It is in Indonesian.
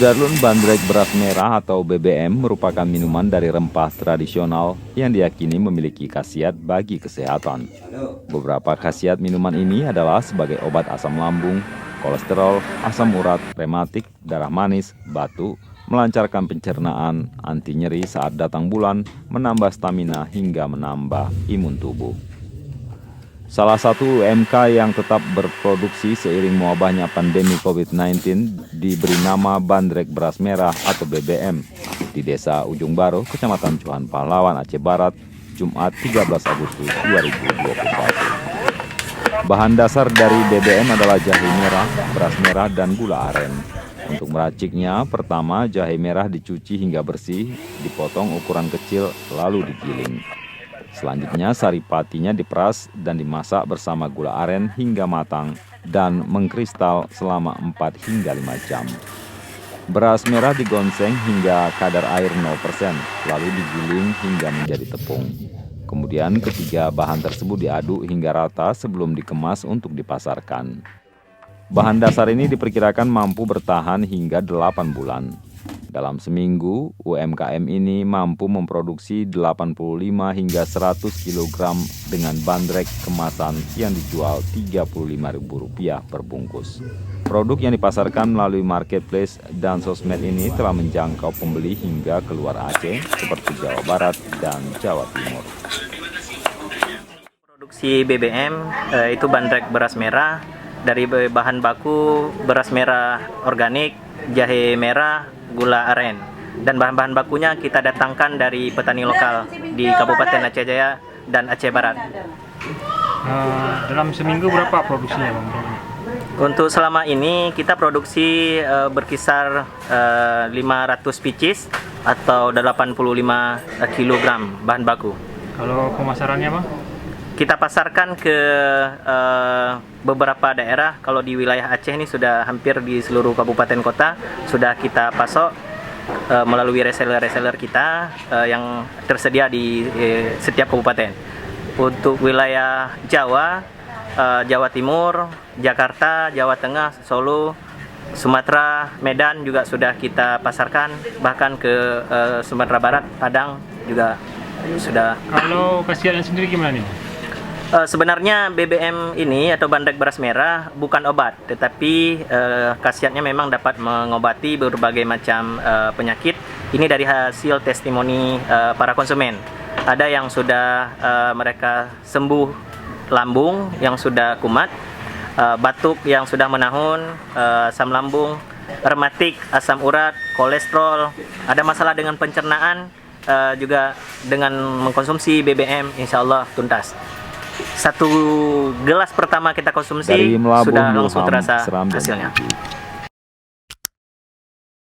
Sudarlun, bandrek beras merah atau BBM merupakan minuman dari rempah tradisional yang diyakini memiliki khasiat bagi kesehatan. Beberapa khasiat minuman ini adalah sebagai obat asam lambung, kolesterol, asam urat, rematik, darah manis, batu, melancarkan pencernaan, anti nyeri saat datang bulan, menambah stamina hingga menambah imun tubuh. Salah satu UMK yang tetap berproduksi seiring mewabahnya pandemi COVID-19 diberi nama Bandrek Beras Merah atau BBM di Desa Ujung Baru, Kecamatan Cuan Pahlawan, Aceh Barat, Jumat 13 Agustus 2021. Bahan dasar dari BBM adalah jahe merah, beras merah, dan gula aren. Untuk meraciknya, pertama jahe merah dicuci hingga bersih, dipotong ukuran kecil, lalu digiling. Selanjutnya saripatinya diperas dan dimasak bersama gula aren hingga matang dan mengkristal selama 4 hingga 5 jam. Beras merah digonseng hingga kadar air 0%, lalu digiling hingga menjadi tepung. Kemudian ketiga bahan tersebut diaduk hingga rata sebelum dikemas untuk dipasarkan. Bahan dasar ini diperkirakan mampu bertahan hingga 8 bulan. Dalam seminggu, UMKM ini mampu memproduksi 85 hingga 100 kg dengan bandrek kemasan yang dijual Rp35.000 per bungkus. Produk yang dipasarkan melalui marketplace dan sosmed ini telah menjangkau pembeli hingga keluar Aceh seperti Jawa Barat dan Jawa Timur. Produksi BBM itu bandrek beras merah dari bahan baku beras merah organik, jahe merah, gula aren, dan bahan-bahan bakunya kita datangkan dari petani lokal di Kabupaten Aceh Jaya dan Aceh Barat. Dalam seminggu berapa produksinya, Bang? Untuk selama ini kita produksi berkisar 500 pieces atau 85 kg bahan baku. Kalau pemasarannya, Bang? Kita pasarkan ke beberapa daerah. Kalau di wilayah Aceh ini sudah hampir di seluruh kabupaten kota sudah kita pasok melalui reseller kita yang tersedia di setiap kabupaten. Untuk wilayah Jawa, Jawa Timur, Jakarta, Jawa Tengah, Solo, Sumatera, Medan juga sudah kita pasarkan, bahkan ke Sumatera Barat, Padang juga sudah. Kalau khasiatnya sendiri gimana nih? Sebenarnya BBM ini atau bandrek beras merah bukan obat, tetapi khasiatnya memang dapat mengobati berbagai macam penyakit. Ini dari hasil testimoni para konsumen. Ada yang sudah mereka sembuh lambung yang sudah kumat, batuk yang sudah menahun, asam lambung, rematik, asam urat, kolesterol, ada masalah dengan pencernaan, juga dengan mengkonsumsi BBM insya Allah tuntas. Satu gelas pertama kita konsumsi sudah langsung terasa hasilnya.